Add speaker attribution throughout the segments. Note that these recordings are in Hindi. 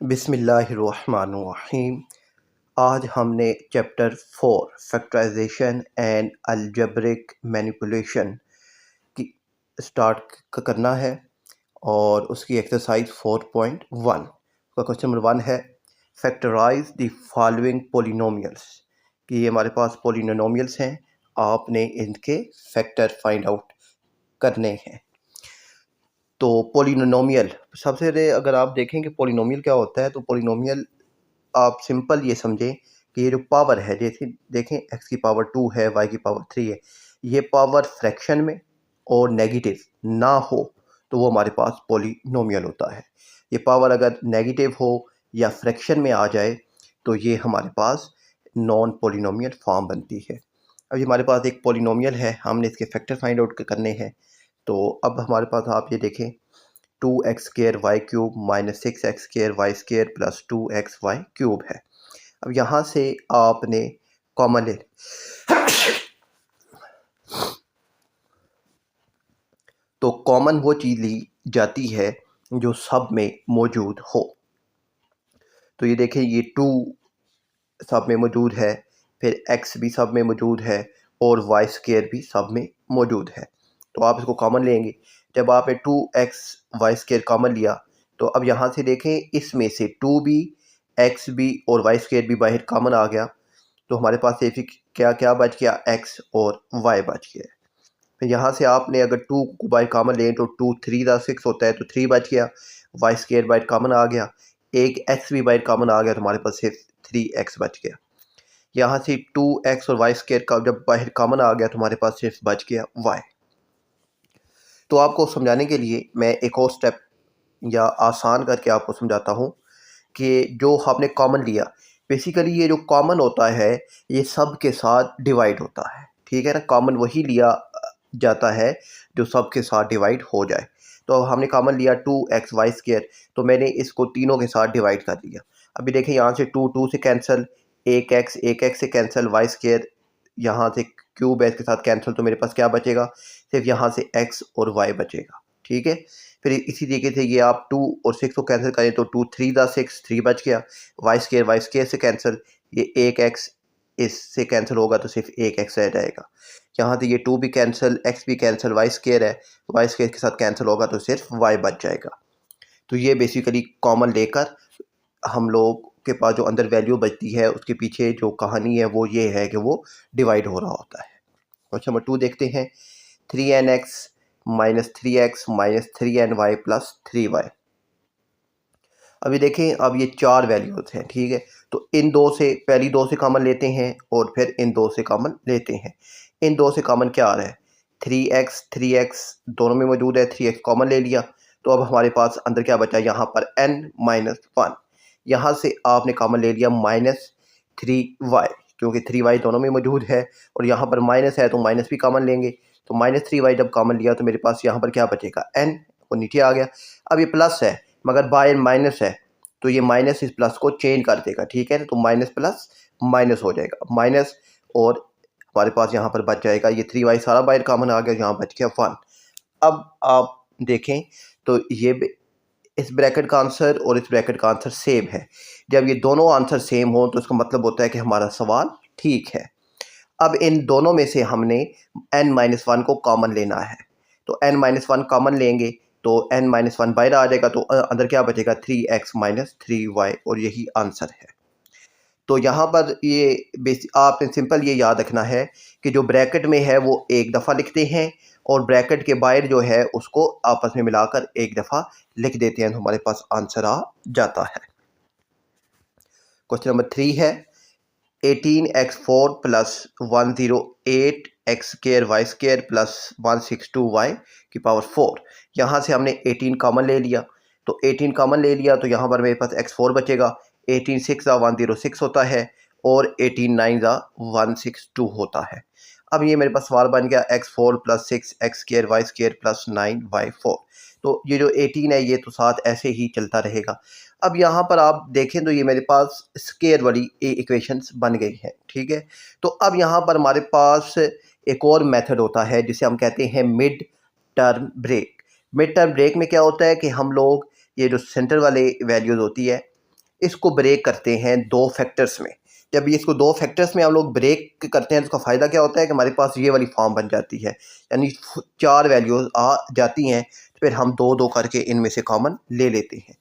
Speaker 1: बिस्मिल्लाहिर्रहमानिर्रहीम। आज हमने chapter 4 factorisation and algebraic manipulation की स्टार्ट करना है और उसकी एक्सरसाइज 4.1 का क्वेश्चन नंबर 1 है फैक्टराइज द फॉलोइंग पोलिनोमियल्स। कि ये हमारे पास पोलिनोमियल्स हैं, आपने इनके फैक्टर फाइंड आउट करने हैं। तो पोलिनोमियल सबसे पहले अगर आप देखें कि पोलिनोमियल क्या होता है, तो पोलिनोमियल आप सिंपल ये समझें कि ये जो पावर है, जैसे देखें x की पावर 2 है, y की पावर 3 है, ये पावर फ्रैक्शन में और नेगेटिव ना हो तो वो हमारे पास पोलिनोमियल होता है। ये पावर अगर नेगेटिव हो या फ्रैक्शन में आ जाए तो ये हमारे पास नॉन पोलिनोमियल फॉर्म बनती है। अब ये हमारे पास एक पोलिनोमियल है, हमने इसके फैक्टर फाइंड आउट करने हैं। तो अब हमारे पास आप ये देखें 2x² y cube minus 6x² y square plus 2xy cube है। अब यहाँ से आपने कॉमन ले तो कॉमन वो चीज़ ली जाती है जो सब में मौजूद हो। तो ये देखें, ये 2 सब में मौजूद है, फिर x भी सब में मौजूद है और y स्क्र भी सब में मौजूद है। तो आप इसको कॉमन लेंगे। जब आपने 2x y स्क्र कॉमन लिया तो अब यहाँ से देखें, इसमें से 2 भी x भी और y स्क्र भी बाहर कॉमन आ गया, तो हमारे पास सिर्फ क्या क्या बच गया, x और y बच गया। फिर यहाँ से आपने अगर 2 को बाहर कॉमन लें तो 2 3 दा 6 होता है, तो 3 बच गया, y स्क्र बाहर कॉमन आ गया, एक x भी बाहर कॉमन आ गया, तो हमारे पास सिर्फ 3x बच गया। यहाँ से 2x और y स्क्र का जब बाहर कॉमन आ गया तो हमारे पास सिर्फ बच गया y। तो आपको समझाने के लिए मैं एक और स्टेप या आसान करके आपको समझाता हूँ कि जो आपने कॉमन लिया, बेसिकली ये जो कॉमन होता है ये सब के साथ डिवाइड होता है, ठीक है ना। कॉमन वही लिया जाता है जो सब के साथ डिवाइड हो जाए। तो हमने कॉमन लिया 2x y स्क्र, तो मैंने इसको तीनों के साथ डिवाइड कर दिया। अभी देखें, यहाँ से 2 2 से कैंसिल, एक x से कैंसिल, y स्क्र यहाँ से क्यूब है इसके साथ कैंसिल, तो मेरे पास क्या बचेगा, सिर्फ यहाँ से x और y बचेगा, ठीक है। फिर इसी तरीके से ये आप 2 और 6 को कैंसिल करें तो 2 3 दा 6 3 बच गया, y स्क्र से कैंसिल, ये एक x इससे कैंसिल होगा तो सिर्फ एक x रह जाएगा। यहाँ से ये 2 भी कैंसिल, x भी कैंसिल, y स्क्र है, y स्क्र के साथ कैंसिल होगा तो सिर्फ y बच जाएगा। तो ये बेसिकली कॉमन लेकर हम लोग के पास जो अंदर वैल्यू बचती है, उसके पीछे जो कहानी है वो ये है कि वो डिवाइड हो रहा होता है। क्वेश्चन नंबर 2 देखते हैं, 3nx minus 3x minus 3ny plus 3y। अभी देखें, अब ये 4 वैल्यूज हैं, ठीक है। तो इन दो से, पहली दो से कॉमन लेते हैं और फिर इन दो से कॉमन लेते हैं। इन दो से कॉमन क्या आ रहा है, 3x दोनों में मौजूद है, 3x कॉमन ले लिया, तो अब हमारे पास अंदर क्या बचा, यहाँ पर n-1। यहाँ से आपने कॉमन ले लिया -3y, क्योंकि 3y दोनों में मौजूद है, और यहाँ पर माइनस है तो माइनस भी कॉमन लेंगे। तो -3y जब कॉमन लिया तो मेरे पास यहाँ पर क्या बचेगा, n, वो नीचे आ गया। अब ये प्लस है मगर बाय माइनस है, तो ये माइनस इस प्लस को चेंज कर देगा, ठीक है। तो माइनस प्लस माइनस हो जाएगा, माइनस, और हमारे पास यहाँ पर बच जाएगा ये 3y सारा बाहर कॉमन आ गया, यहाँ बच गया 1। अब आप देखें तो ये इस ब्रैकेट का आंसर और इस ब्रैकेट का आंसर सेम है। जब ये दोनों आंसर सेम हो तो इसका मतलब होता है कि हमारा सवाल ठीक है। अब इन दोनों में से हमने n-1 को कॉमन लेना है, तो n-1 कॉमन लेंगे तो n-1 बाहर आ जाएगा, तो अंदर क्या बचेगा, 3x माइनस 3y, और यही आंसर है। तो यहाँ पर ये आपने सिंपल ये याद रखना है कि जो ब्रैकेट में है वो एक दफ़ा लिखते हैं और ब्रैकेट के बाहर जो है उसको आपस में मिलाकर एक दफ़ा लिख देते हैं, तो हमारे पास आंसर आ जाता है। क्वेश्चन नंबर 3 है, 18x4 plus 108x square y square plus 162y की पावर 4। यहाँ से हमने 18 कॉमन ले लिया, तो 18 कॉमन ले लिया तो यहाँ पर मेरे पास x4 बचेगा, 18 6 106 होता है और 18 9 162 होता है। अब ये मेरे पास सवाल बन गया x4 plus 6 x square y square plus 9y4। तो ये जो 18 है ये तो साथ ऐसे ही चलता रहेगा। अब यहाँ पर आप देखें तो ये मेरे पास स्क्वायर वाली इक्वेशंस बन गई है, ठीक है। तो अब यहाँ पर हमारे पास एक और मेथड होता है जिसे हम कहते हैं mid term break. Mid term break में क्या होता है कि हम लोग ये जो सेंटर वाले वैल्यूज़ होती है इसको ब्रेक करते हैं दो फैक्टर्स में। जब ये इसको दो फैक्टर्स में हम लोग ब्रेक करते हैं तो उसका फ़ायदा क्या होता है कि हमारे पास ये वाली फॉर्म बन जाती है, यानी 4 वैल्यूज़ आ जाती हैं, फिर हम दो दो करके इनमें से कॉमन ले लेते हैं।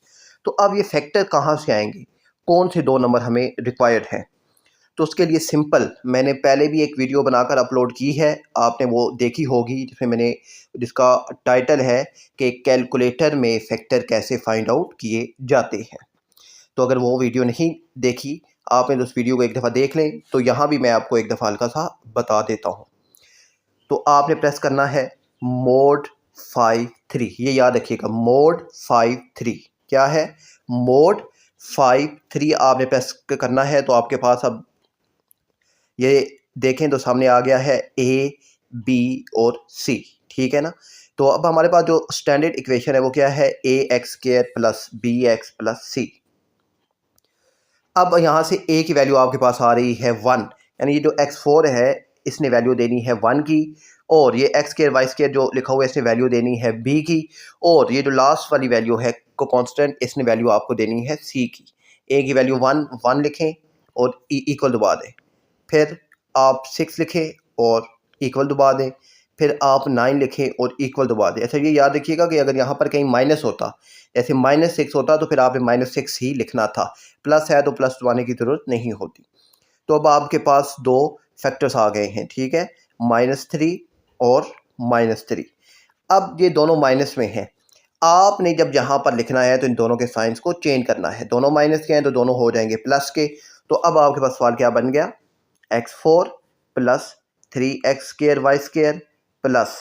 Speaker 1: तो अब ये फैक्टर कहाँ से आएंगे, कौन से दो नंबर हमें रिक्वायर्ड हैं? तो उसके लिए सिंपल, मैंने पहले भी एक वीडियो बनाकर अपलोड की है, आपने वो देखी होगी, जिसका टाइटल है कि कैलकुलेटर में फैक्टर कैसे फाइंड आउट किए जाते हैं। तो अगर वो वीडियो नहीं देखी आपने तो उस वीडियो को एक दफ़ा देख लें। तो यहाँ भी मैं आपको एक दफ़ा हल्का सा बता देता हूँ। तो आपने प्रेस करना है मोड 53, ये याद रखिएगा, मोड 53 क्या है, मोड 53 आपने प्रेस करना है। तो आपके पास अब ये देखें तो सामने आ गया है ए, बी और सी, ठीक है ना। तो अब हमारे पास जो स्टैंडर्ड इक्वेशन है वो क्या है, A x square plus B x plus C. अब यहाँ से ए की वैल्यू आपके पास आ रही है 1, यानी ये जो x4 है इसने वैल्यू देनी है 1 की, और ये एक्स स्क्वायर वाई स्क्वायर जो लिखा हुआ है इसने वैल्यू देनी है b की, और ये जो लास्ट वाली वैल्यू है को कांस्टेंट इसने वैल्यू आपको देनी है c की। a की वैल्यू 1 लिखें और इक्वल दबा दें, फिर आप 6 लिखें और इक्वल दबा दें, फिर आप 9 लिखें और इक्वल दबा दें। अच्छा ये याद रखिएगा कि अगर यहाँ पर कहीं माइनस होता, जैसे -6 होता, तो फिर आपने -6 ही लिखना था, प्लस है तो प्लस दबाने की ज़रूरत नहीं होती। तो अब आपके पास दो फैक्टर्स आ गए हैं, ठीक है, -3 और -3। अब ये दोनों माइनस में हैं, आपने जब यहाँ पर लिखना है तो इन दोनों के साइंस को चेंज करना है। दोनों माइनस के हैं तो दोनों हो जाएंगे प्लस के। तो अब आपके पास सवाल क्या बन गया, x4 plus 3x² y² plus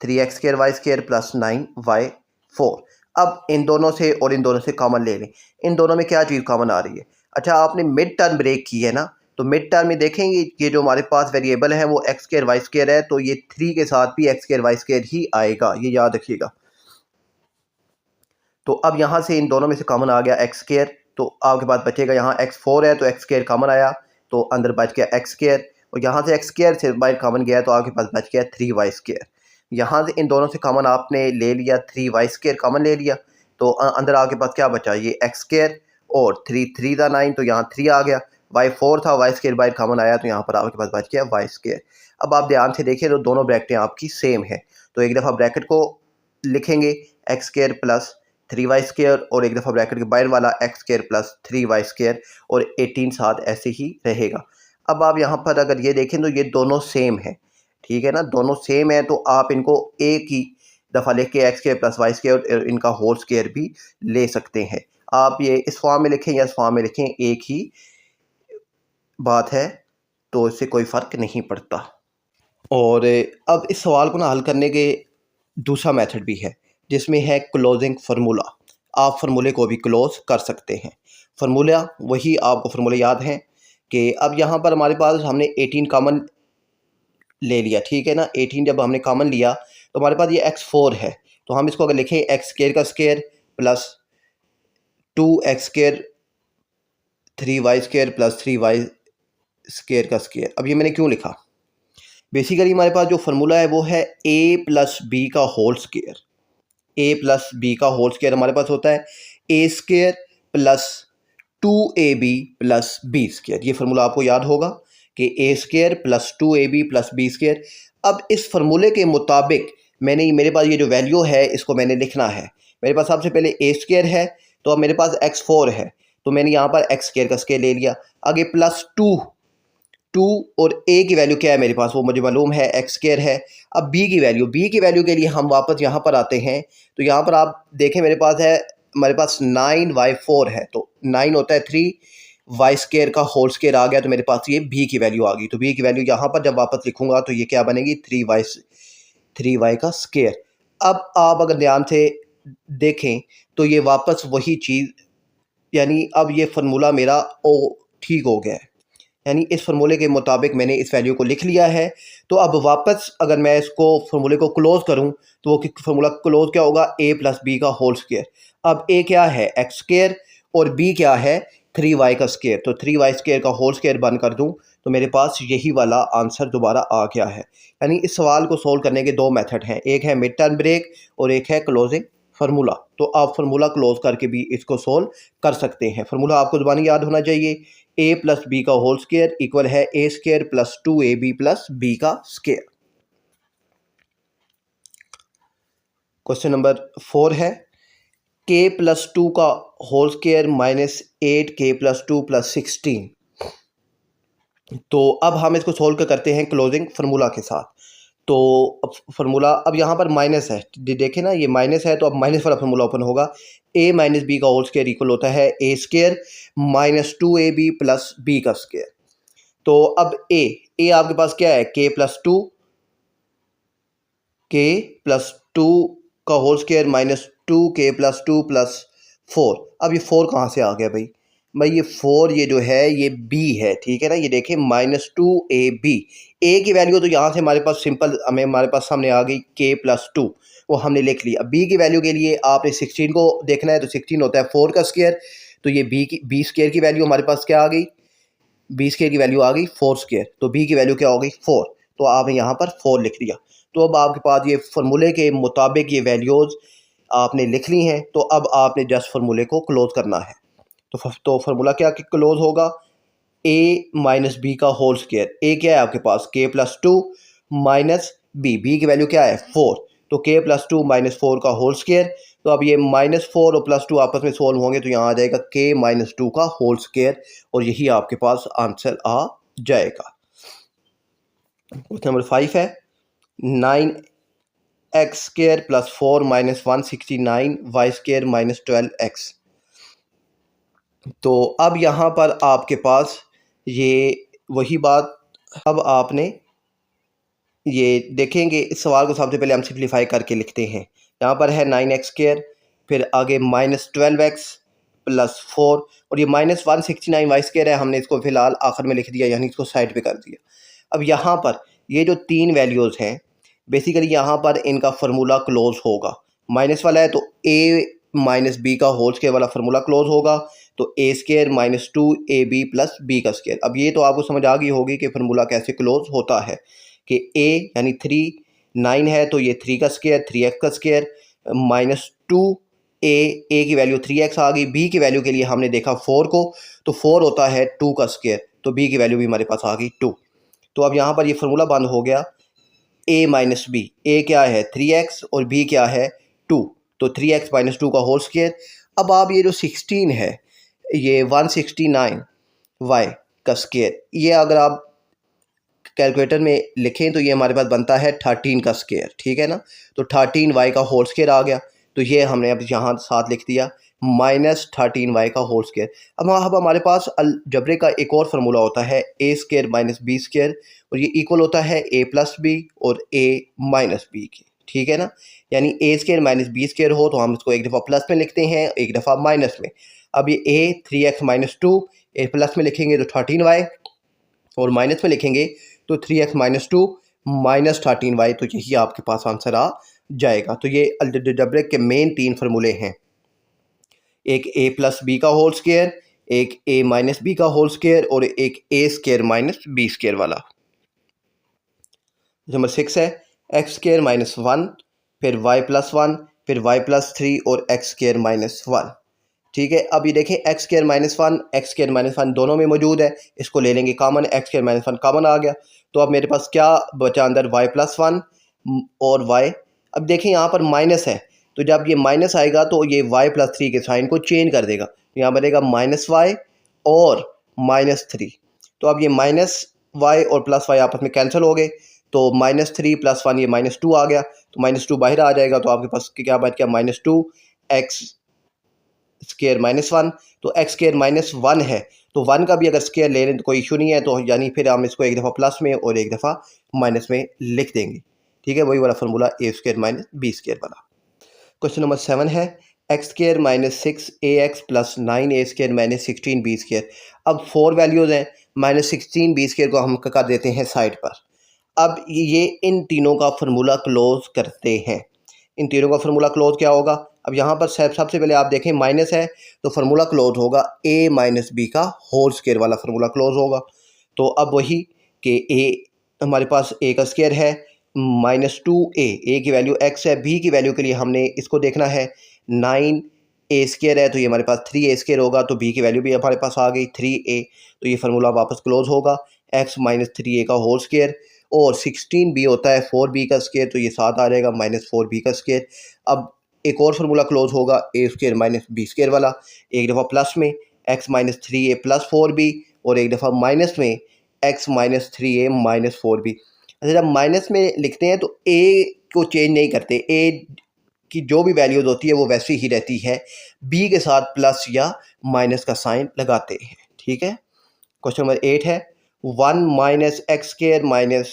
Speaker 1: 3x² y² plus 9y4। अब इन दोनों से और इन दोनों से कॉमन ले लें, इन दोनों में क्या चीज़ कॉमन आ रही है। अच्छा आपने मिड टर्म ब्रेक की है ना, तो मिड टर्म में देखेंगे ये जो हमारे पास वेरिएबल है वो x² y² है, तो ये 3 के साथ भी x² y² ही आएगा, ये याद रखिएगा। तो अब यहाँ से इन दोनों में से कॉमन आ गया x², तो आपके पास बचेगा यहाँ x4 है तो x² कॉमन आया, तो अंदर बच गया x², और यहाँ से x² से बाहर कॉमन गया तो आपके पास बच गया 3y²। यहाँ से इन दोनों से कॉमन आपने ले लिया 3y² कॉमन ले लिया, तो अंदर आपके पास क्या बचा, ये x² और 3 था 9, तो यहाँ 3 आ गया, y4 था, y² बाहर कॉमन आया तो यहाँ पर आपके पास बच गया y²। अब आप ध्यान से देखिए तो दोनों ब्रैकेटें आपकी सेम है, तो एक दफ़ा ब्रैकेट को लिखेंगे x² प्लस 3y² और एक दफ़ा ब्रैकेट के बाहर वाला x² प्लस 3y² और 18 साथ ऐसे ही रहेगा। अब आप यहाँ पर अगर ये देखें तो ये दोनों सेम है, ठीक है ना, दोनों सेम है, तो आप इनको एक ही दफ़ा लिख के x² प्लस y² और इनका होल स्क्वायर भी ले सकते हैं। आप ये इस फॉर्म में लिखें या इस फॉर्म में लिखें, एक ही बात है, तो इससे कोई फ़र्क नहीं पड़ता। और अब इस सवाल को ना हल करने के दूसरा मेथड भी है, जिसमें है क्लोजिंग फार्मूला। आप फार्मूले को भी क्लोज कर सकते हैं। फार्मूला वही आपको फार्मूले याद हैं कि अब यहाँ पर हमारे पास हमने 18 कॉमन ले लिया, ठीक है ना। 18 जब हमने कॉमन लिया तो हमारे पास ये x4 है, तो हम इसको अगर लिखें x² का square plus 2x² 3y² plus 3y² का स्क्वायर। अब ये मैंने क्यों लिखा, बेसिकली हमारे पास जो फार्मूला है वो है a प्लस बी का whole square. a plus B का होल स्क्वायर हमारे पास होता है a² plus 2ab plus b²। ये फार्मूला आपको याद होगा कि a² plus 2ab plus b²। अब इस फार्मूले के मुताबिक मेरे पास ये जो वैल्यू है इसको मैंने लिखना है। मेरे पास सबसे पहले a² है, तो अब मेरे पास x4 है, तो मैंने यहाँ पर x² का स्क्वायर ले लिया। आगे प्लस 2 और a की वैल्यू क्या है मेरे पास, वो मुझे मालूम है x² है। अब b की वैल्यू के लिए हम वापस यहाँ पर आते हैं, तो यहाँ पर आप देखें हमारे पास 9y4 है, तो 9 होता है 3y² का होल स्क्वायर आ गया, तो मेरे पास ये b की वैल्यू आ गई। तो b की वैल्यू यहाँ पर जब वापस लिखूंगा तो ये क्या बनेगी, 3y का स्क्वायर। अब आप अगर ध्यान से देखें तो ये वापस वही चीज़, यानी अब ये फार्मूला मेरा ठीक हो गया है, यानी इस फार्मूले के मुताबिक मैंने इस वैल्यू को लिख लिया है। तो अब वापस अगर मैं इसको फार्मूले को क्लोज करूं तो वो फार्मूला क्लोज क्या होगा, a प्लस बी का होल स्क्वायर। अब a क्या है x² और b क्या है 3y का स्क्वायर, तो 3y² का होल स्क्वायर बंद कर दूं तो मेरे पास यही वाला आंसर दोबारा आ गया है। यानी इस सवाल को सोल्व करने के दो मेथड हैं, एक है मिड टर्म ब्रेक और एक है क्लोजिंग फार्मूला, तो आप फार्मूला क्लोज करके भी इसको सोल्व कर सकते हैं। फार्मूला आपको ज़बानी याद होना चाहिए, a प्लस बी का होल स्क्वायर इक्वल है a square plus 2ab plus b का स्क्वायर। क्वेश्चन नंबर 4 है k प्लस 2 का whole square minus 8k plus 2 plus 16। तो अब हम इसको सोल्व करते हैं क्लोजिंग फार्मूला के साथ। तो अब फार्मूला, अब यहाँ पर माइनस है, देखें ना ये माइनस है, तो अब माइनस वाला फार्मूला ओपन होगा। a माइनस बी का होल स्क्वायर इक्वल होता है a square minus 2ab plus b का स्क्वायर। तो अब a आपके पास क्या है, k प्लस टू का whole square minus 2k plus 2 plus 4। अब ये 4 कहाँ से आ गया भाई ये 4 ये जो है ये b है, ठीक है ना। ये देखें माइनस 2ab, a की वैल्यू तो यहाँ से हमारे पास सिंपल हमारे पास सामने आ गई k प्लस 2, वो हमने लिख लिया। अब b की वैल्यू के लिए आपने 16 को देखना है, तो 16 होता है 4 का स्क्वायर, तो ये b स्क्वायर की वैल्यू हमारे पास क्या आ गई, b स्क्वायर की वैल्यू आ गई 4 स्क्वायर, तो b की वैल्यू क्या हो गई 4, तो आपने यहाँ पर 4 लिख दिया। तो अब आपके पास ये फार्मूले के मुताबिक ये वैल्यूज़ आपने लिख ली हैं। तो अब आपने जस्ट फार्मूले को क्लोज करना है। तो फार्मूला क्या क्लोज होगा, a माइनस बी का होल स्क्वायर, a क्या है आपके पास k प्लस 2 माइनस b की वैल्यू क्या है 4, तो k प्लस 2 माइनस 4 का होल स्क्वायर। तो अब ये माइनस 4 और प्लस 2 आपस में सोल्व होंगे, तो यहाँ आ जाएगा k माइनस 2 का होल स्क्वायर, और यही आपके पास आंसर आ जाएगा। क्वेश्चन नंबर 5 है 9x square plus 4 minus 169 Y square minus 12x। तो अब यहाँ पर आपके पास ये वही बात, अब आपने ये देखेंगे, इस सवाल को सबसे पहले हम सिंप्लीफाई करके लिखते हैं। यहाँ पर है 9x स्क्वायर, फिर आगे माइनस 12x प्लस 4, और ये माइनस 169 वाई स्क्वायर है, हमने इसको फिलहाल आखिर में लिख दिया, यानी इसको साइड पे कर दिया। अब यहाँ पर ये जो तीन वैल्यूज़ हैं, बेसिकली यहाँ पर इनका फार्मूला क्लोज होगा। माइनस वाला है तो a माइनस बी का होल स्क्वायर वाला फार्मूला क्लोज होगा, तो a square minus 2ab plus b का स्क्वायर। अब ये तो आपको समझ आ गई होगी कि फार्मूला कैसे क्लोज होता है, कि a यानी 9 है तो ये 3 का स्क्वायर 3x का स्क्वायर माइनस 2a की वैल्यू 3x आ गई, b की वैल्यू के लिए हमने देखा 4 को, तो 4 होता है 2 का स्क्वायर, तो b की वैल्यू भी हमारे पास आ गई 2। तो अब यहाँ पर ये फार्मूला बंद हो गया, a माइनस बी, a क्या है 3x और b क्या है 2, तो 3x माइनस 2 का होल स्क्वायर। अब आप ये जो 16 है, ये 169 y का स्क्वायर, ये अगर आप कैलकुलेटर में लिखें तो ये हमारे पास बनता है 13 का स्क्वायर, ठीक है ना। तो 13 y का होल स्क्वायर आ गया, तो ये हमने अब यहाँ साथ लिख दिया माइनस 13 y का होल स्क्वायर। अब हमारे पास अलजबरे का एक और फार्मूला होता है a square minus B square, और ये इक्वल होता है a प्लस बी और a माइनस बी के, ठीक है ना। यानी a square minus B square हो तो हम इसको एक दफ़ा प्लस में लिखते हैं, एक दफ़ा माइनस में। अब ये a 3x minus 2, a plus में लिखेंगे तो 13y, और माइनस में लिखेंगे तो 3x माइनस 2 माइनस 13y, तो यही आपके पास आंसर आ जाएगा। तो ये अलजबरे के मेन तीन फार्मूले हैं, एक a प्लस बी का होल स्क्वायर, एक a माइनस बी का होल स्क्वायर, और एक a square minus B square वाला। नंबर 6 है एक्स स्क्वायर माइनस 1, फिर y प्लस 1, फिर y प्लस 3 और एक्स स्क्वायर माइनस 1, ठीक है। अब ये देखें x square minus 1 x square minus 1 दोनों में मौजूद है, इसको ले लेंगे common, x square minus 1 common आ गया। तो अब मेरे पास क्या बचा अंदर, y प्लस 1 और y। अब देखें यहाँ पर माइनस है, तो जब ये माइनस आएगा तो ये y प्लस 3 के साइन को चेंज कर देगा, तो यहाँ बनेगा माइनस y और माइनस 3। तो अब ये माइनस y और प्लस y आपस में कैंसिल हो गए, तो माइनस 3 प्लस 1 ये माइनस 2 आ गया, तो माइनस 2 बाहर आ जाएगा, तो आपके पास क्या बच गया माइनस 2 एक्स स्क्वायर माइनस 1। तो एक्स स्क्वायर माइनस 1 है, तो 1 का भी अगर स्क्वायर ले लें तो कोई इशू नहीं है, तो यानी फिर हम इसको एक दफ़ा प्लस में और एक दफ़ा माइनस में लिख देंगे, ठीक है। वही वाला formula a square minus B square वाला। क्वेश्चन नंबर 7 है एक्स स्क्वायर माइनस 6ax प्लस 9a square minus 16b square. अब 4 वैल्यूज़ हैं, माइनस 16b स्क्वायर को हम कर देते हैं साइड पर। अब ये इन तीनों का फार्मूला क्लोज करते हैं, इन तीनों का फार्मूला क्लोज क्या होगा। अब यहाँ पर सबसे पहले आप देखें माइनस है, तो फार्मूला क्लोज होगा a माइनस बी का होल स्क्वायर वाला फार्मूला क्लोज होगा। तो अब वही कि a हमारे पास a का स्क्वायर है -2a, ए की वैल्यू x है, b की वैल्यू के लिए हमने इसको देखना है 9a² है, तो ये हमारे पास 3a² होगा, तो b की वैल्यू भी हमारे पास आ गई 3a, तो ये फार्मूला वापस क्लोज होगा, x माइनस 3a का होल स्क्वायर, और 16b होता है 4b का स्क्वायर, तो ये साथ आ जाएगा -4b का स्क्वायर। अब एक और फार्मूला क्लोज होगा a² माइनस b² वाला, एक दफ़ा प्लस में x minus 3a plus 4b, और एक दफ़ा माइनस में x minus 3a minus 4b। अच्छा, जब माइनस में लिखते हैं तो a को चेंज नहीं करते, a की जो भी वैल्यूज़ होती है वो वैसी ही रहती है, b के साथ प्लस या माइनस का साइन लगाते हैं। ठीक है, क्वेश्चन नंबर 8 है 1 minus x² minus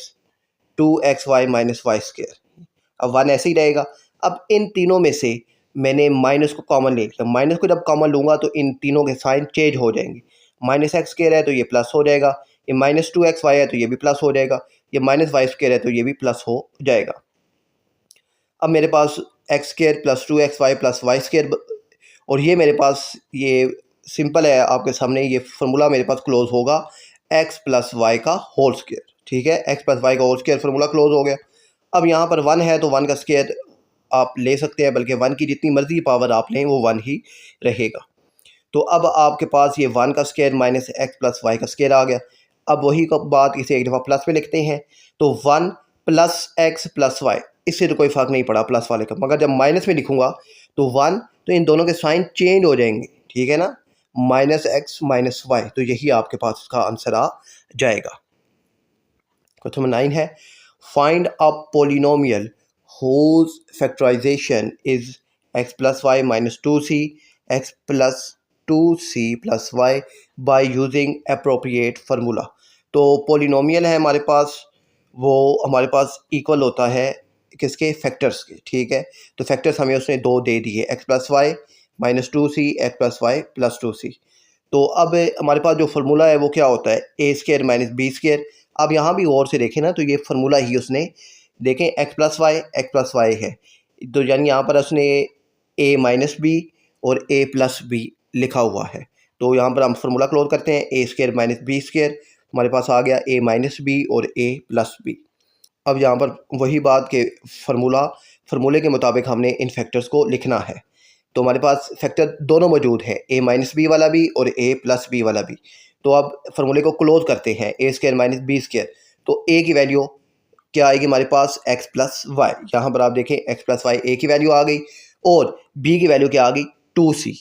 Speaker 1: 2xy minus y²। अब 1 ऐसे ही रहेगा। अब इन तीनों में से मैंने माइनस को कॉमन ले लिया, माइनस को जब कॉमन लूँगा तो इन तीनों के साइन चेंज हो जाएंगे, -x² है तो ये प्लस हो जाएगा, ये -2xy है तो ये भी प्लस हो जाएगा, ये -y² है तो ये भी प्लस हो जाएगा। अब मेरे पास x² plus 2xy plus y², और ये मेरे पास ये सिंपल है आपके सामने, ये फार्मूला मेरे पास क्लोज होगा x प्लस वाई का होल स्क्वायर। ठीक है, x प्लस वाई का होल स्क्वायर फार्मूला क्लोज हो गया। अब यहाँ पर 1 है तो 1 का स्क्वायर आप ले सकते हैं, बल्कि 1 की जितनी मर्जी पावर आप लें वो 1 ही रहेगा। तो अब आपके पास ये 1 का square minus x plus Y का स्क्वायर आ गया। अब वही बात इसे एक दफ़ा प्लस में लिखते हैं, तो 1 प्लस एक्स प्लस वाई, इससे तो कोई फ़र्क नहीं पड़ा प्लस वाले का, मगर जब माइनस में लिखूंगा तो 1, तो इन दोनों के साइन चेंज हो जाएंगे। ठीक है ना, -x माइनस वाई, तो यही आपके पास इसका आंसर आ जाएगा। क्वेश्चन नंबर 9 है find a polynomial whose factorization is x plus y minus 2c x plus 2c plus y by using appropriate formula। तो पोलिनोमियल है हमारे पास, वो हमारे पास इक्वल होता है किसके, फैक्टर्स के। ठीक है, तो फैक्टर्स हमें उसने 2 दे दिए, x plus Y minus 2c x plus Y plus 2c। तो अब हमारे पास जो फार्मूला है वो क्या होता है, a² माइनस b²। अब यहाँ भी गौर से देखें ना, तो ये फार्मूला ही उसने, देखें x प्लस वाई है, तो यानी यहाँ पर उसने a माइनस बी और a प्लस बी लिखा हुआ है। तो यहाँ पर हम फार्मूला क्लोज करते हैं, a² माइनस b², हमारे पास आ गया a माइनस बी और a प्लस बी। अब यहाँ पर वही बात के फार्मूले के मुताबिक हमने इन फैक्टर्स को लिखना है। तो हमारे पास फैक्टर दोनों मौजूद हैं, a माइनस बी वाला भी और a प्लस बी वाला भी। तो अब फार्मूले को क्लोज करते हैं, a² माइनस b², तो a की वैल्यू क्या आएगी हमारे पास, x प्लस वाई। यहाँ पर आप देखें x प्लस वाई, a की वैल्यू आ गई, और b की वैल्यू क्या आ गई, 2c।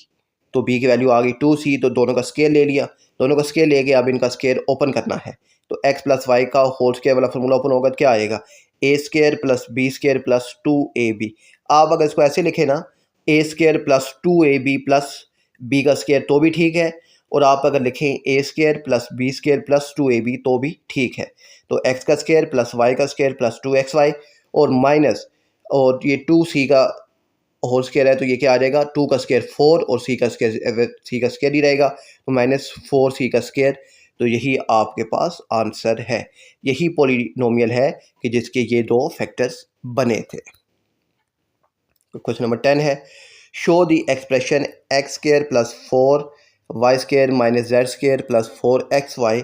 Speaker 1: तो b की वैल्यू आ गई 2c, तो दोनों का स्केयर ले लिया, दोनों का स्केयर लेके अब इनका स्केयर ओपन करना है। तो x प्लस वाई का होल स्क्वायर वाला फार्मूला ओपन होगा, क्या आएगा, a² plus b² plus 2ab। आप अगर इसको ऐसे लिखें ना, a² plus 2ab plus b का स्क्वायर तो भी ठीक है, और आप अगर लिखें a² plus b² plus 2ab तो भी ठीक है। तो x का स्क्वायर प्लस y का स्क्वायर प्लस 2xy, और माइनस, और ये 2c का होल स्क्वायर है तो ये क्या आ जाएगा, 2 का स्क्वायर 4 और c का स्क्वायर ही रहेगा, तो -4c का स्क्वायर। तो यही आपके पास आंसर है, यही पॉलिनोमियल है कि जिसके ये 2 फैक्टर्स बने थे। क्वेश्चन नंबर 10 है show the expression x² plus 4y² minus z² plus 4xy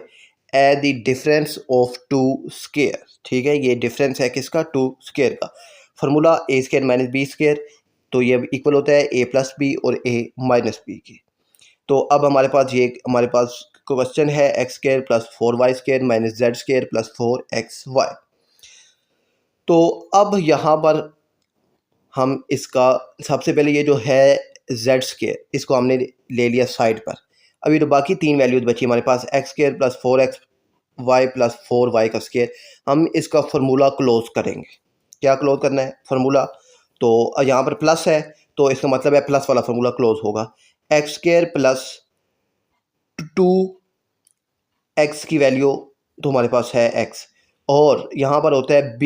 Speaker 1: at the difference of 2 square. ठीक है, ये डिफरेंस है किसका, 2 स्क्वायर का। फार्मूला a² माइनस b², तो ये इक्वल होता है a प्लस बी और a माइनस बी की। तो अब हमारे पास क्वेश्चन है x² plus 4y² minus z² plus 4xy। तो अब यहाँ पर हम इसका सबसे पहले ये जो है z² इसको हमने ले लिया साइड पर। अभी तो बाकी 3 वैल्यूज बची हमारे पास, x² plus 4xy plus 4y का स्क्वायर। हम इसका फार्मूला क्लोज करेंगे। क्या क्लोज करना है फार्मूला, तो यहाँ पर प्लस है तो इसका मतलब है प्लस वाला फार्मूला क्लोज होगा, x² प्लस 2x की वैल्यू तो हमारे पास है x, और यहाँ पर होता है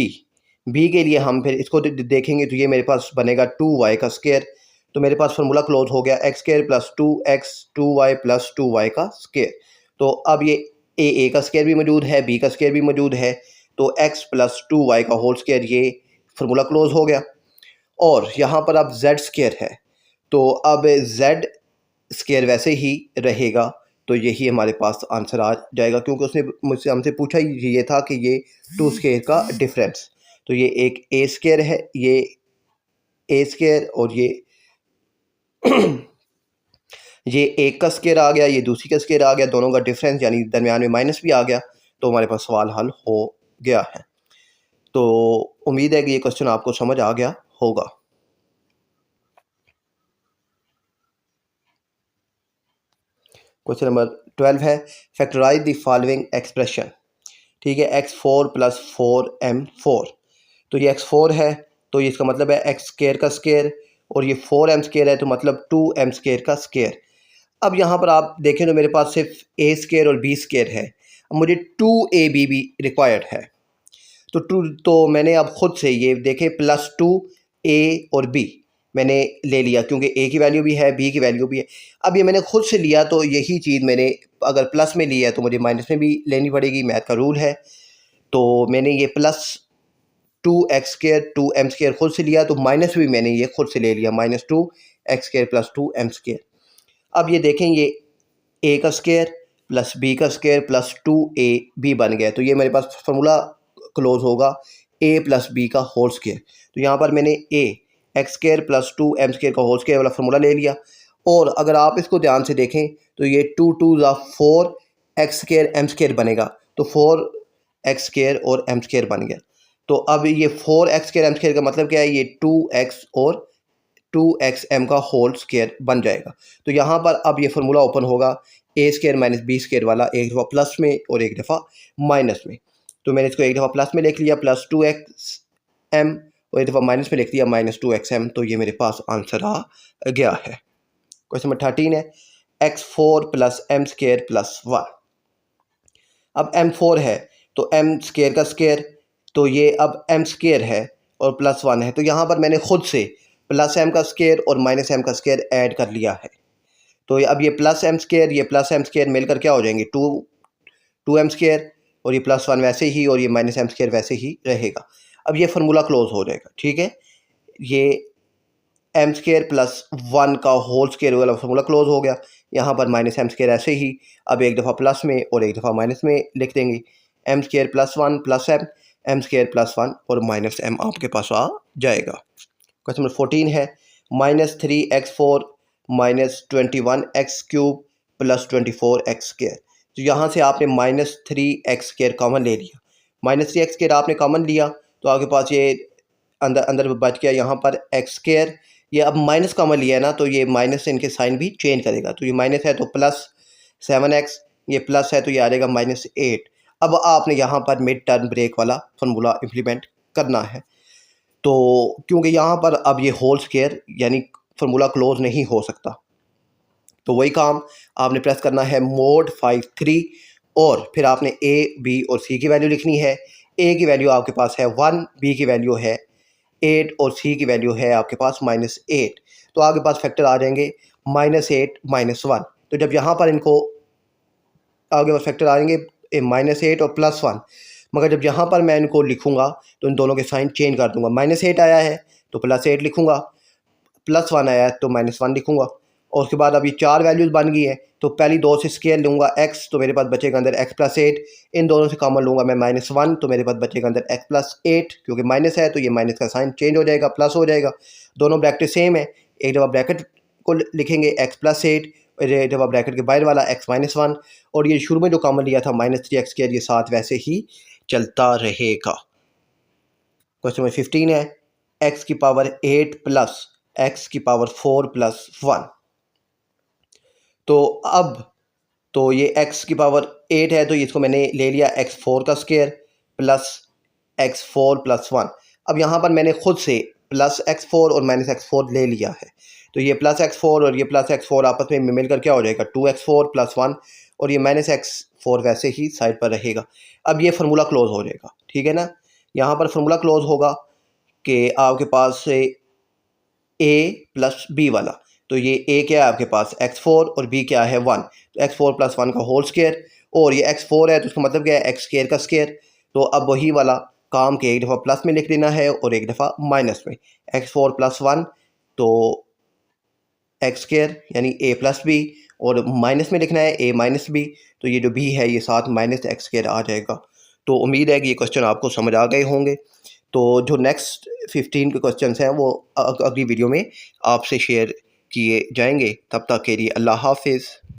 Speaker 1: b के लिए हम फिर इसको देखेंगे तो ये मेरे पास बनेगा 2y का स्क्वायर। तो मेरे पास फार्मूला क्लोज हो गया, x² plus 2x 2y plus 2y का स्क्वायर। तो अब ये a का स्क्वायर भी मौजूद है, b का स्क्वायर भी मौजूद है, तो x प्लस 2y का होल स्क्वायर, ये फार्मूला क्लोज हो गया। और यहाँ पर अब z² है, तो अब z² वैसे ही रहेगा, तो यही हमारे पास आंसर आ जाएगा, क्योंकि उसने हमसे पूछा ही ये था कि ये 2 स्क्वायर का डिफरेंस। तो ये एक ए स्क्वायर है, ये ए स्क्वायर, और ये एक का स्क्वायर आ गया, ये दूसरी का स्क्वायर आ गया, दोनों का डिफरेंस यानी दरमियान में माइनस भी आ गया। तो हमारे पास सवाल हल हो गया है। तो उम्मीद है कि ये क्वेश्चन आपको समझ आ गया होगा। क्वेश्चन नंबर 12 है, फैक्टराइज द फॉलोइंग एक्सप्रेशन। ठीक है, x4 + 4m4। तो ये x4 है, तो ये इसका मतलब है एक्स स्क्वायर का स्क्वायर, और ये 4m स्क्वायर है तो मतलब 2m स्क्वायर का स्क्वायर। अब यहाँ पर आप देखें तो मेरे पास सिर्फ a स्क्वायर और b स्क्वायर है, अब मुझे 2ab भी रिक्वायर्ड है। तो मैंने अब ख़ुद से ये देखें +2a और b मैंने ले लिया, क्योंकि a की वैल्यू भी है, b की वैल्यू भी है। अब ये मैंने खुद से लिया, तो यही चीज़ मैंने अगर प्लस में लिया है तो मुझे माइनस में भी लेनी पड़ेगी, मैथ का रूल है। तो मैंने ये +2x² 2m² खुद से लिया, तो माइनस भी मैंने ये खुद से ले लिया, -2x² + 2m²। अब ये देखें, ये a का स्क्वायर प्लस b का स्क्वायर प्लस 2ab बन गया। तो ये मेरे पास फार्मूला क्लोज होगा a + b का होल स्क्वायर। तो यहाँ पर मैंने x² + 2m² का होल स्क्वायर वाला फार्मूला ले लिया। और अगर आप इसको ध्यान से देखें तो ये 2 2 4 x² m² बनेगा, तो 4x² और m² बन गया। तो अब ये 4x² m² का मतलब क्या है, ये 2x और 2xm का होल स्क्वायर बन जाएगा। तो यहाँ पर अब ये फार्मूला ओपन होगा a² - b² वाला, एक दफ़ा प्लस में और एक दफ़ा माइनस में। तो मैंने इसको एक दफ़ा प्लस में लिख लिया +2xm, और एक दफ़ा माइनस में लिख दिया -2xm। तो ये मेरे पास आंसर आ गया है। क्वेश्चन नंबर 13 है, x4 + m² + 1। अब m4 है तो m² का स्क्वायर, तो ये अब m² है और +1 है। तो यहाँ पर मैंने खुद से +m का स्क्वायर और -m का स्क्वायर ऐड कर लिया है। तो अब ये +m², ये +m² मिलकर क्या हो जाएंगे, 2m², और ये +1 वैसे ही, और ये -m² वैसे ही रहेगा। अब ये फार्मूला क्लोज हो जाएगा। ठीक है, ये m² + 1 का होल स्क्वायर वाला फार्मूला क्लोज हो गया। यहाँ पर -m² ऐसे ही, अब एक दफ़ा प्लस में और एक दफ़ा माइनस में लिख देंगे, m² + 1 + m, m² + 1 और -m आपके पास आ जाएगा। क्वेश्चन नंबर 14 है, -3x4 - 21x³ + 24x²। तो यहाँ से आपने -3x² कॉमन ले लिया, -3x² आपने कॉमन लिया, तो आपके पास ये अंदर बच गया यहाँ पर x²। ये अब माइनस कॉमन लिया है ना, तो ये माइनस से इनके साइन भी चेंज करेगा। तो ये माइनस है तो +7x, ये प्लस है तो ये आ जाएगा -8। अब आपने यहाँ पर मिड टर्म ब्रेक वाला फार्मूला इम्प्लीमेंट करना है। तो क्योंकि यहाँ पर अब ये होल स्क्वायर यानी फार्मूला क्लोज नहीं हो सकता, तो वही काम आपने प्रेस करना है mod 53, और फिर आपने a, b और c की वैल्यू लिखनी है। a की वैल्यू आपके पास है 1, b की वैल्यू है 8 और c की वैल्यू है आपके पास -8। तो आपके पास फैक्टर आ जाएंगे -8 -1। तो जब यहाँ पर इनको आपके पास फैक्टर आएंगे -8 और +1, मगर जब यहाँ पर मैं इनको लिखूँगा तो इन दोनों के साइन चेंज कर दूँगा। -8 आया है तो +8 लिखूँगा, +1 आया है तो -1 लिखूँगा। और उसके बाद अब ये 4 वैल्यूज़ बन गई हैं, तो पहली 2 से स्केयर लूँगा x, तो मेरे पास बचेगा अंदर x + 8। इन दोनों से कॉमन लूँगा मैं -1, तो मेरे पास बचेगा अंदर x + 8, क्योंकि माइनस है तो ये माइनस का साइन चेंज हो जाएगा, प्लस हो जाएगा। दोनों ब्रैकेट सेम है, एक दफ़ा ब्रैकेट को लिखेंगे x + 8, एक दफ़ा ब्रैकेट के बाहर वाला x - 1, और ये शुरू में जो कॉमन लिया था -3x², ये साथ वैसे ही चलता रहेगा। क्वेश्चन नंबर 15 है, x⁸ + x⁴ + 1। तो अब तो ये x⁸ है, तो इसको मैंने ले लिया x4 का स्क्वायर प्लस x4 + 1। अब यहाँ पर मैंने खुद से +x4 और -x4 ले लिया है, तो ये +x4 और ये +x4 आपस में मिलकर क्या हो जाएगा 2x4 + 1, और ये -x4 वैसे ही साइड पर रहेगा। अब ये फार्मूला क्लोज हो जाएगा। ठीक है ना, यहाँ पर फार्मूला क्लोज होगा कि आपके पास से a + b वाला, तो ये a क्या है आपके पास x4 और b क्या है 1, तो x4 + 1 का होल स्क्वायर, और ये x4 है तो उसका मतलब क्या है x² का स्क्वायर। तो अब वही वाला काम के एक दफ़ा प्लस में लिख देना है और एक दफ़ा माइनस में, x4 + 1 तो x² यानी a + b, और माइनस में लिखना है a - b, तो ये जो b है ये साथ -x² आ जाएगा। तो उम्मीद है कि ये क्वेश्चन आपको समझ आ गए होंगे। तो जो नेक्स्ट 15 के क्वेश्चंस हैं वो अगली वीडियो में आपसे शेयर किए जाएंगे। तब तक के लिए अल्लाह हाफिज़।